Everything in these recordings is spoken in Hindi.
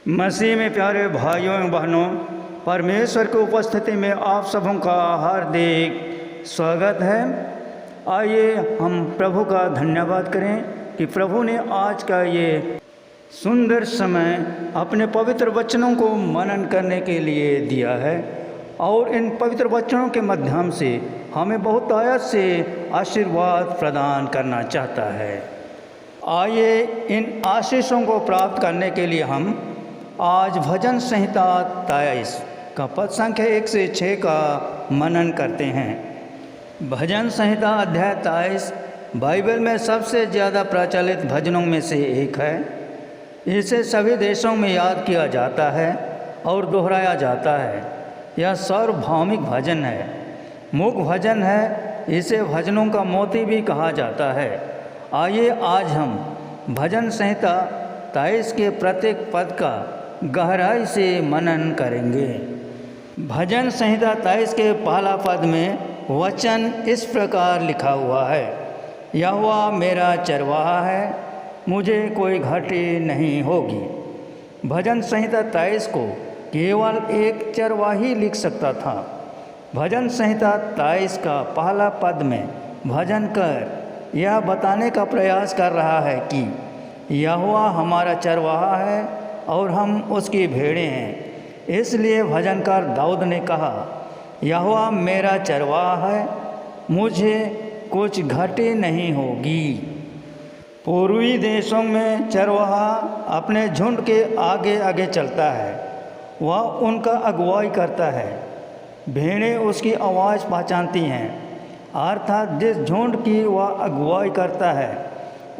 मसीह में प्यारे भाइयों एवं बहनों, परमेश्वर की उपस्थिति में आप सबों का हार्दिक स्वागत है। आइए हम प्रभु का धन्यवाद करें कि प्रभु ने आज का ये सुंदर समय अपने पवित्र वचनों को मनन करने के लिए दिया है और इन पवित्र वचनों के माध्यम से हमें बहुत आयत से आशीर्वाद प्रदान करना चाहता है। आइए इन आशीषों को प्राप्त करने के लिए हम आज भजन संहिता 23 का पद संख्या 1 से 6 का मनन करते हैं। भजन संहिता अध्याय 23 बाइबल में सबसे ज़्यादा प्रचलित भजनों में से एक है। इसे सभी देशों में याद किया जाता है और दोहराया जाता है। यह सार्वभौमिक भजन है, मुख्य भजन है। इसे भजनों का मोती भी कहा जाता है। आइए आज हम भजन संहिता 23 के प्रत्येक पद का गहराई से मनन करेंगे। भजन संहिता 23 के पहला पद में वचन इस प्रकार लिखा हुआ है, यहोवा मेरा चरवाहा है, मुझे कोई घाटी नहीं होगी। भजन संहिता 23 को केवल एक चरवाही लिख सकता था। भजन संहिता 23 का पहला पद में भजनकर यह बताने का प्रयास कर रहा है कि यहोवा हमारा चरवाहा है और हम उसकी भेड़ें हैं। इसलिए भजनकार दाऊद ने कहा, यहोवा मेरा चरवाहा है, मुझे कुछ घाटी नहीं होगी। पूर्वी देशों में चरवाहा अपने झुंड के आगे आगे चलता है, वह उनका अगुवाई करता है। भेड़ें उसकी आवाज़ पहचानती हैं, अर्थात जिस झुंड की वह अगुवाई करता है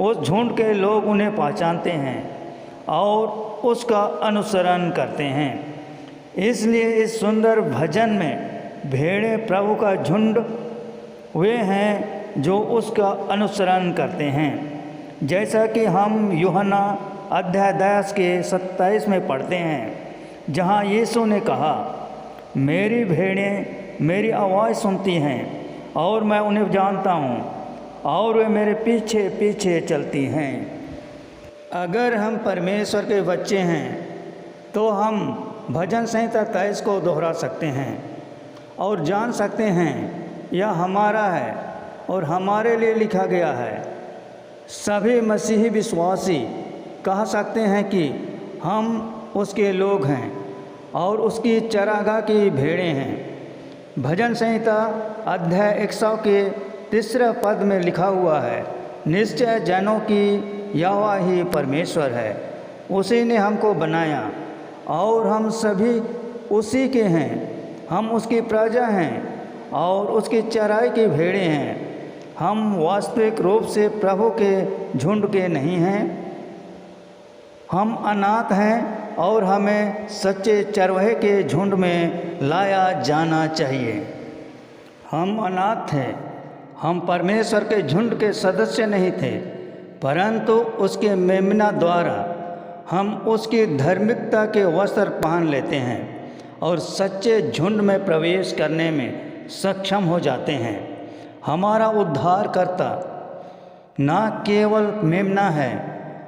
उस झुंड के लोग उन्हें पहचानते हैं और उसका अनुसरण करते हैं। इसलिए इस सुंदर भजन में भेड़ें प्रभु का झुंड वे हैं जो उसका अनुसरण करते हैं। जैसा कि हम यूहन्ना अध्याय 10 के 27 में पढ़ते हैं, जहाँ यीशु ने कहा, मेरी भेड़ें मेरी आवाज़ सुनती हैं और मैं उन्हें जानता हूँ और वे मेरे पीछे पीछे चलती हैं। अगर हम परमेश्वर के बच्चे हैं तो हम भजन संहिता 23 को दोहरा सकते हैं और जान सकते हैं यह हमारा है और हमारे लिए लिखा गया है। सभी मसीही विश्वासी कह सकते हैं कि हम उसके लोग हैं और उसकी चरागाह की भेड़ें हैं। भजन संहिता अध्याय 100 के 3 पद में लिखा हुआ है, निश्चय जनों की यहोवा ही परमेश्वर है, उसी ने हमको बनाया और हम सभी उसी के हैं। हम उसकी प्रजा हैं और उसकी चराई की भेड़ें हैं। हम वास्तविक रूप से प्रभु के झुंड के नहीं हैं। हम अनाथ हैं और हमें सच्चे चरवाहे के झुंड में लाया जाना चाहिए। हम अनाथ थे, हम परमेश्वर के झुंड के सदस्य नहीं थे, परंतु उसके मेमना द्वारा हम उसकी धार्मिकता के वस्त्र पहन लेते हैं और सच्चे झुंड में प्रवेश करने में सक्षम हो जाते हैं। हमारा उद्धारकर्ता न केवल मेमना है,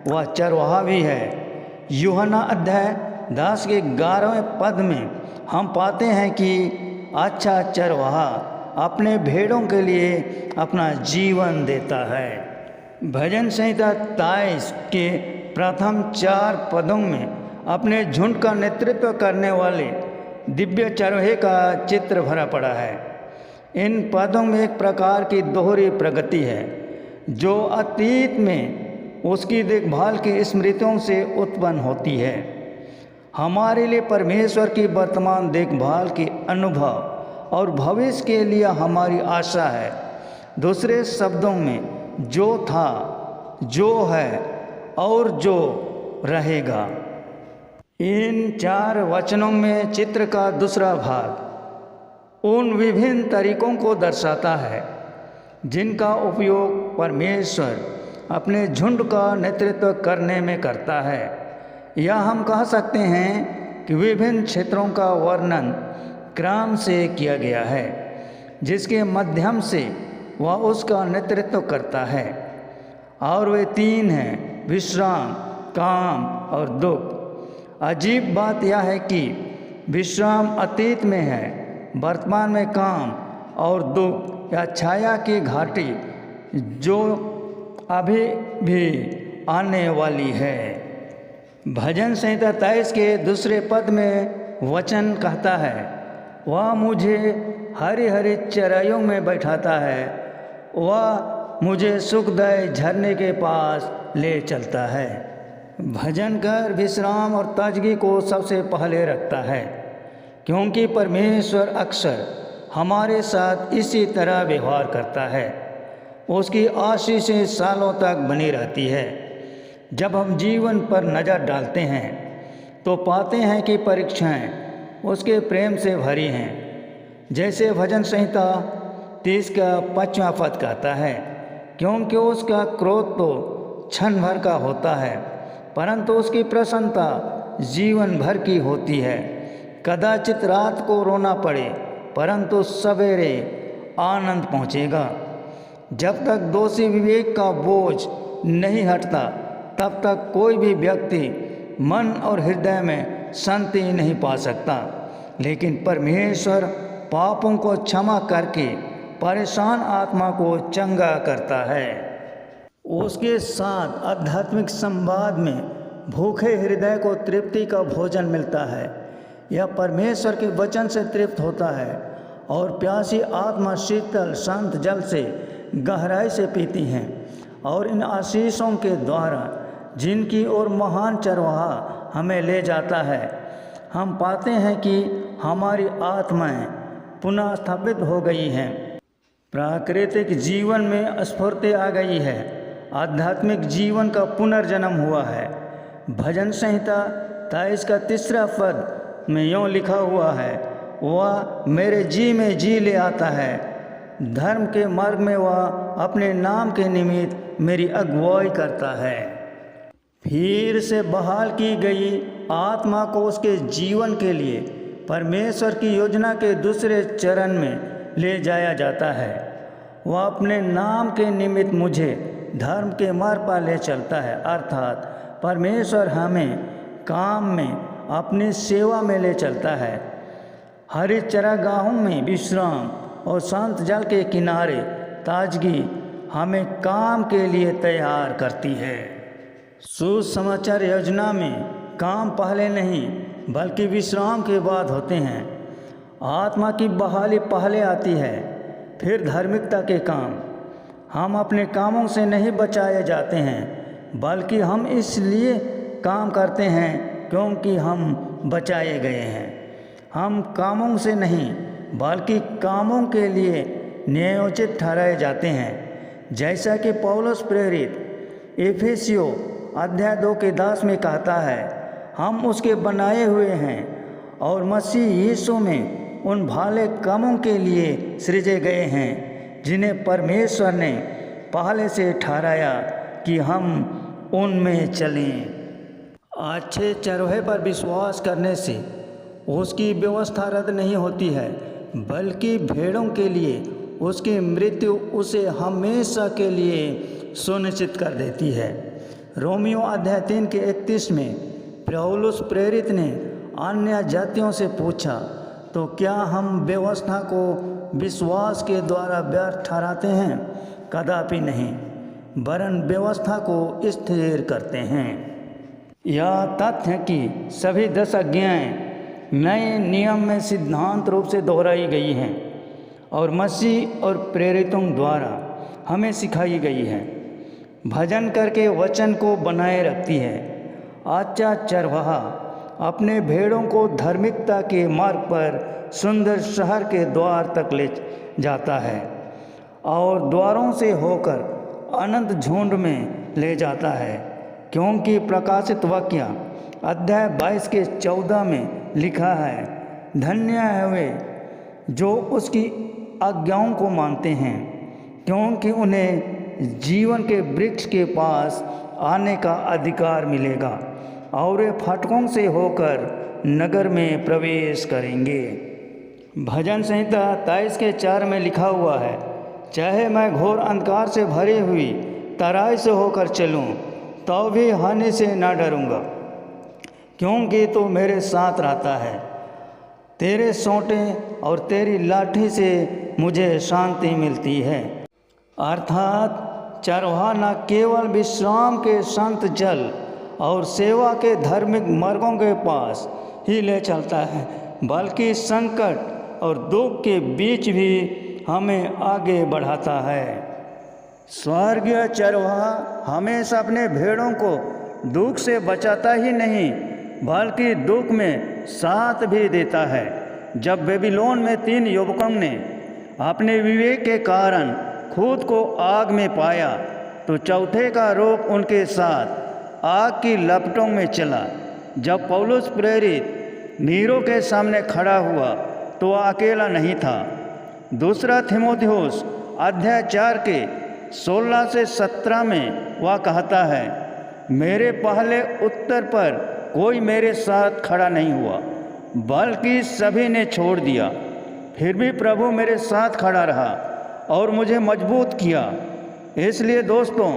वह चरवाहा भी है। यूहन्ना अध्याय 10 के 11वें पद में हम पाते हैं कि अच्छा चरवाहा अपने भेड़ों के लिए अपना जीवन देता है। भजन संहिता 23 के प्रथम 4 पदों में अपने झुंड का नेतृत्व करने वाले दिव्य चरवाहे का चित्र भरा पड़ा है। इन पदों में एक प्रकार की दोहरी प्रगति है जो अतीत में उसकी देखभाल की स्मृतियों से उत्पन्न होती है। हमारे लिए परमेश्वर की वर्तमान देखभाल की अनुभव और भविष्य के लिए हमारी आशा है। दूसरे शब्दों में जो था, जो है और जो रहेगा। इन 4 वचनों में चित्र का दूसरा भाग उन विभिन्न तरीकों को दर्शाता है जिनका उपयोग परमेश्वर अपने झुंड का नेतृत्व करने में करता है। या हम कह सकते हैं कि विभिन्न क्षेत्रों का वर्णन क्रम से किया गया है जिसके माध्यम से वह उसका नेतृत्व करता है। और वे 3 हैं, विश्राम, काम और दुख। अजीब बात यह है कि विश्राम अतीत में है, वर्तमान में काम और दुख या छाया की घाटी जो अभी भी आने वाली है। भजन संहिता 23 के दूसरे पद में वचन कहता है, वह मुझे हरी हरी चराइयों में बैठाता है, वह मुझे सुखदायी झरने के पास ले चलता है। भजन कर विश्राम और ताजगी को सबसे पहले रखता है, क्योंकि परमेश्वर अक्सर हमारे साथ इसी तरह व्यवहार करता है। उसकी आशीषें सालों तक बनी रहती है। जब हम जीवन पर नज़र डालते हैं तो पाते हैं कि परीक्षाएं उसके प्रेम से भरी हैं। जैसे भजन संहिता 30 का 5वां पद कहता है, क्योंकि उसका क्रोध तो क्षण भर का होता है, परंतु उसकी प्रसन्नता जीवन भर की होती है। कदाचित रात को रोना पड़े, परंतु सवेरे आनंद पहुँचेगा। जब तक दोषी विवेक का बोझ नहीं हटता, तब तक कोई भी व्यक्ति मन और हृदय में शांति नहीं पा सकता। लेकिन परमेश्वर पापों को क्षमा करके परेशान आत्मा को चंगा करता है। उसके साथ आध्यात्मिक संवाद में भूखे हृदय को तृप्ति का भोजन मिलता है। यह परमेश्वर के वचन से तृप्त होता है और प्यासी आत्मा शीतल शांत जल से गहराई से पीती हैं। और इन आशीषों के द्वारा जिनकी ओर महान चरवाहा हमें ले जाता है, हम पाते हैं कि हमारी आत्माएं पुनः स्थापित हो गई हैं। प्राकृतिक जीवन में स्फूर्ति आ गई है, आध्यात्मिक जीवन का पुनर्जन्म हुआ है। भजन संहिता 23 का 3 पद में यूँ लिखा हुआ है, वह मेरे जी में जी ले आता है, धर्म के मार्ग में वह अपने नाम के निमित्त मेरी अगुवाई करता है। फिर से बहाल की गई आत्मा को उसके जीवन के लिए परमेश्वर की योजना के दूसरे चरण में ले जाया जाता है। वह अपने नाम के निमित्त मुझे धर्म के मार्ग पर ले चलता है, अर्थात परमेश्वर हमें काम में अपनी सेवा में ले चलता है। हरी चरागाहों में विश्राम और शांत जल के किनारे ताजगी हमें काम के लिए तैयार करती है। सुसमाचार योजना में काम पहले नहीं बल्कि विश्राम के बाद होते हैं। आत्मा की बहाली पहले आती है, फिर धार्मिकता के काम। हम अपने कामों से नहीं बचाए जाते हैं, बल्कि हम इसलिए काम करते हैं क्योंकि हम बचाए गए हैं। हम कामों से नहीं बल्कि कामों के लिए नियोजित ठहराए जाते हैं। जैसा कि पौलुस प्रेरित इफिसियों अध्याय 2 के 10 में कहता है, हम उसके बनाए हुए हैं और मसीह यीशु में उन भले कामों के लिए सृजे गए हैं जिन्हें परमेश्वर ने पहले से ठहराया कि हम उनमें चलें। अच्छे चरवाहे पर विश्वास करने से उसकी व्यवस्था रद्द नहीं होती है, बल्कि भेड़ों के लिए उसकी मृत्यु उसे हमेशा के लिए सुनिश्चित कर देती है। रोमियो अध्याय 3 के 31 में पौलुस प्रेरित ने अन्य जातियों से पूछा, तो क्या हम व्यवस्था को विश्वास के द्वारा व्यर्थ ठहराते हैं? कदापि नहीं, वरन व्यवस्था को स्थिर करते हैं। यह तथ्य है कि सभी 10 आज्ञाएं नए नियम में सिद्धांत रूप से दोहराई गई हैं और मसीह और प्रेरितों द्वारा हमें सिखाई गई है। भजन करके वचन को बनाए रखती है। अच्छा चरवाहा अपने भेड़ों को धार्मिकता के मार्ग पर सुंदर शहर के द्वार तक ले जाता है और द्वारों से होकर अनंत झुंड में ले जाता है, क्योंकि प्रकाशित वाक्य अध्याय 22 के 14 में लिखा है, धन्य है वे जो उसकी आज्ञाओं को मानते हैं, क्योंकि उन्हें जीवन के वृक्ष के पास आने का अधिकार मिलेगा और वे फाटकों से होकर नगर में प्रवेश करेंगे। भजन संहिता 23 के 4 में लिखा हुआ है, चाहे मैं घोर अंधकार से भरी हुई तराई से होकर चलूं, तो भी हानि से न डरूंगा, क्योंकि तू मेरे साथ रहता है। तेरे सोंटे और तेरी लाठी से मुझे शांति मिलती है। अर्थात चरवाहा न केवल विश्राम के संत जल और सेवा के धार्मिक मार्गों के पास ही ले चलता है, बल्कि संकट और दुख के बीच भी हमें आगे बढ़ाता है। स्वर्गीय चरवाहा हमेशा अपने भेड़ों को दुख से बचाता ही नहीं, बल्कि दुख में साथ भी देता है। जब बेबीलोन में 3 युवकों ने अपने विवेक के कारण खुद को आग में पाया, तो चौथे का रूप उनके साथ आग की लपटों में चला। जब पौलुस प्रेरित नीरो के सामने खड़ा हुआ तो वह अकेला नहीं था। दूसरा थिमोथियुस अध्याय 4 के 16 से 17 में वह कहता है, मेरे पहले उत्तर पर कोई मेरे साथ खड़ा नहीं हुआ, बल्कि सभी ने छोड़ दिया। फिर भी प्रभु मेरे साथ खड़ा रहा और मुझे मजबूत किया। इसलिए दोस्तों,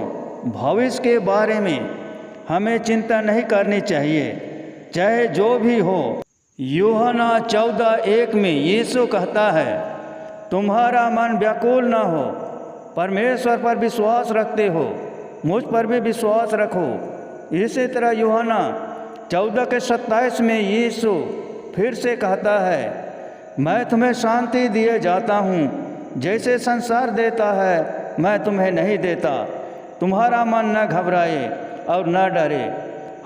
भविष्य के बारे में हमें चिंता नहीं करनी चाहिए, चाहे जो भी हो। यूहन्ना 14:1 में यीशु कहता है, तुम्हारा मन व्याकुल न हो, परमेश्वर पर विश्वास रखते हो, मुझ पर भी विश्वास रखो। इसी तरह यूहन्ना 14 के 27 में यीशु फिर से कहता है, मैं तुम्हें शांति दिए जाता हूँ, जैसे संसार देता है मैं तुम्हें नहीं देता। तुम्हारा मन न घबराए और न डरे।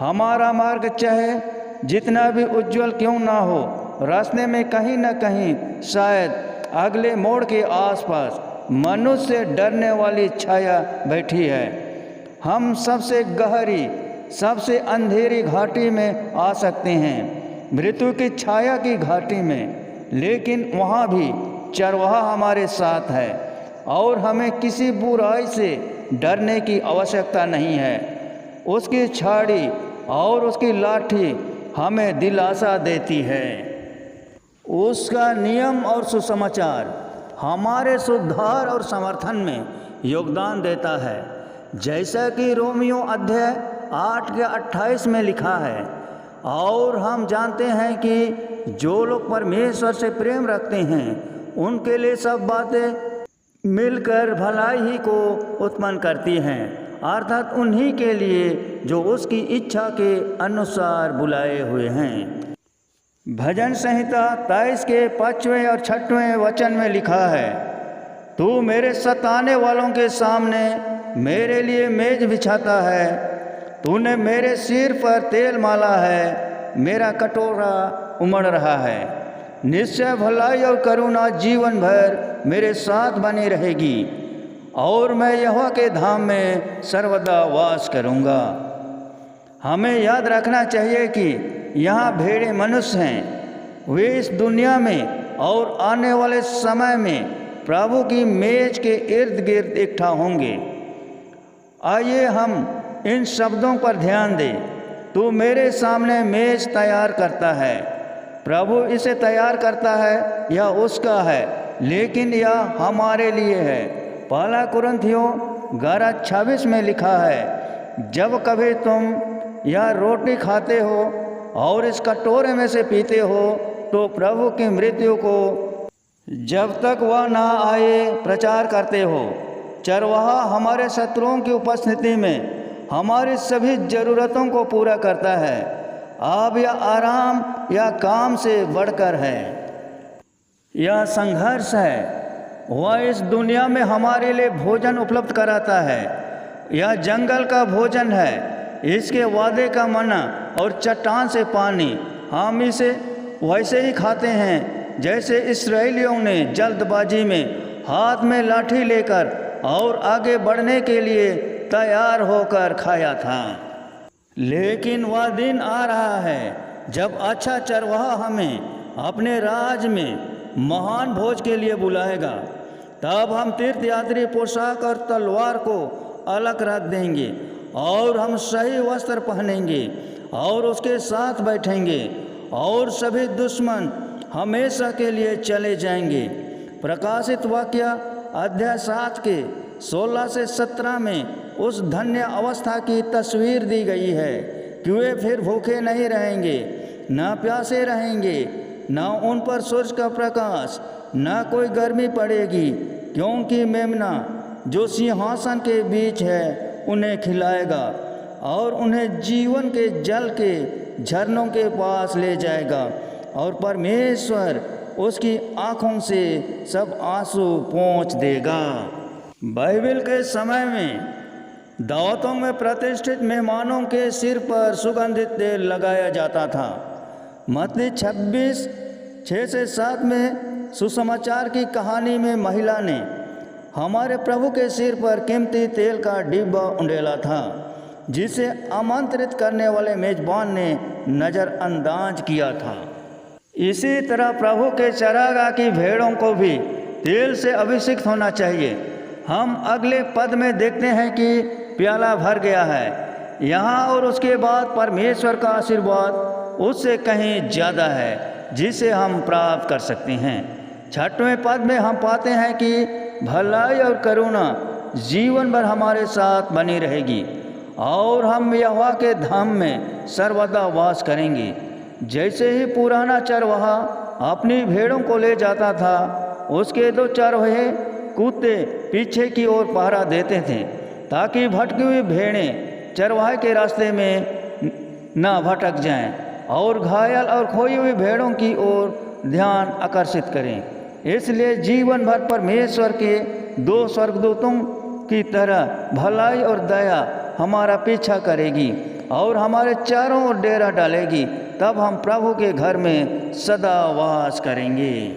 हमारा मार्ग चाहे जितना भी उज्जवल क्यों ना हो, रास्ते में कहीं न कहीं शायद अगले मोड़ के आसपास मनुष्य से डरने वाली छाया बैठी है। हम सबसे गहरी, सबसे अंधेरी घाटी में आ सकते हैं, मृत्यु की छाया की घाटी में, लेकिन वहाँ भी चरवाहा हमारे साथ है और हमें किसी बुराई से डरने की आवश्यकता नहीं है। उसकी छाड़ी और उसकी लाठी हमें दिलासा देती है। उसका नियम और सुसमाचार हमारे सुधार और समर्थन में योगदान देता है, जैसा कि रोमियो अध्याय 8 के 28 में लिखा है। और हम जानते हैं कि जो लोग परमेश्वर से प्रेम रखते हैं उनके लिए सब बातें मिलकर भलाई ही को उत्पन्न करती हैं, अर्थात उन्हीं के लिए जो उसकी इच्छा के अनुसार बुलाए हुए हैं। भजन संहिता 23 के 5वें और 6वें वचन में लिखा है, तू मेरे सताने वालों के सामने मेरे लिए मेज बिछाता है, तूने मेरे सिर पर तेल माला है, मेरा कटोरा उमड़ रहा है। निश्चय भलाई और करुणा जीवन भर मेरे साथ बनी रहेगी और मैं यहोवा के धाम में सर्वदा वास करूँगा। हमें याद रखना चाहिए कि यहाँ भेड़े मनुष्य हैं। वे इस दुनिया में और आने वाले समय में प्रभु की मेज के इर्द गिर्द इकट्ठा होंगे। आइए हम इन शब्दों पर ध्यान दें। तू मेरे सामने मेज तैयार करता है। प्रभु इसे तैयार करता है, यह उसका है, लेकिन यह हमारे लिए है। पहला कुरिन्थियों 11:26 में लिखा है, जब कभी तुम यह रोटी खाते हो और इस कटोरे में से पीते हो तो प्रभु की मृत्यु को जब तक वह ना आए प्रचार करते हो। चरवाहा हमारे शत्रुओं की उपस्थिति में हमारी सभी ज़रूरतों को पूरा करता है। अब यह आराम या काम से बढ़कर है, यह संघर्ष है। वह इस दुनिया में हमारे लिए भोजन उपलब्ध कराता है। यह जंगल का भोजन है, इसके वादे का मन्ना और चट्टान से पानी। हम इसे वैसे ही खाते हैं जैसे इस्राएलियों ने जल्दबाजी में हाथ में लाठी लेकर और आगे बढ़ने के लिए तैयार होकर खाया था। लेकिन वह दिन आ रहा है जब अच्छा चरवाहा हमें अपने राज में महान भोज के लिए बुलाएगा। तब हम तीर्थयात्री पोशाक और तलवार को अलग रख देंगे और हम सही वस्त्र पहनेंगे और उसके साथ बैठेंगे और सभी दुश्मन हमेशा के लिए चले जाएंगे। प्रकाशित वाक्य अध्याय 7 के 16 से 17 में उस धन्य अवस्था की तस्वीर दी गई है कि वे फिर भूखे नहीं रहेंगे, न प्यासे रहेंगे, न उन पर सूरज का प्रकाश, न कोई गर्मी पड़ेगी, क्योंकि मेमना जो सिंहासन के बीच है उन्हें खिलाएगा और उन्हें जीवन के जल के झरनों के पास ले जाएगा, और परमेश्वर उसकी आँखों से सब आंसू पोंछ देगा। बाइबल के समय में दावतों में प्रतिष्ठित मेहमानों के सिर पर सुगंधित तेल लगाया जाता था। मत्ती 26:6-7 में सुसमाचार की कहानी में महिला ने हमारे प्रभु के सिर पर कीमती तेल का डिब्बा उंडेला था, जिसे आमंत्रित करने वाले मेजबान ने नज़रअंदाज किया था। इसी तरह प्रभु के चरागाह की भेड़ों को भी तेल से अभिषिक्त होना चाहिए। हम अगले पद में देखते हैं कि प्याला भर गया है यहाँ, और उसके बाद परमेश्वर का आशीर्वाद उससे कहीं ज़्यादा है जिसे हम प्राप्त कर सकते हैं। 6वें पद में हम पाते हैं कि भलाई और करुणा जीवन भर हमारे साथ बनी रहेगी और हम यहोवा के धाम में सर्वदा वास करेंगे। जैसे ही पुराना चरवाहा अपनी भेड़ों को ले जाता था, उसके 2 चरवाहे कुत्ते पीछे की ओर पहरा देते थे ताकि भटकी हुई भेड़ें चरवाहे के रास्ते में न भटक जाएं और घायल और खोई हुई भेड़ों की ओर ध्यान आकर्षित करें। इसलिए जीवन भर परमेश्वर के 2 स्वर्गदूतों की तरह भलाई और दया हमारा पीछा करेगी और हमारे चारों ओर डेरा डालेगी। तब हम प्रभु के घर में सदा वास करेंगे।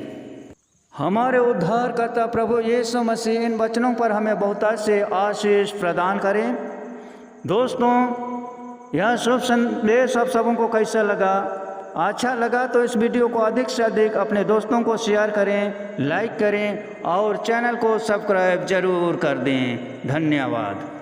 हमारे उद्धारकर्ता प्रभु यीशु मसीह इन वचनों पर हमें बहुतायत से आशीष प्रदान करें। दोस्तों, यह शुभ संदेश आप सबों को कैसा लगा? अच्छा लगा तो इस वीडियो को अधिक से अधिक अपने दोस्तों को शेयर करें, लाइक करें और चैनल को सब्सक्राइब जरूर कर दें। धन्यवाद।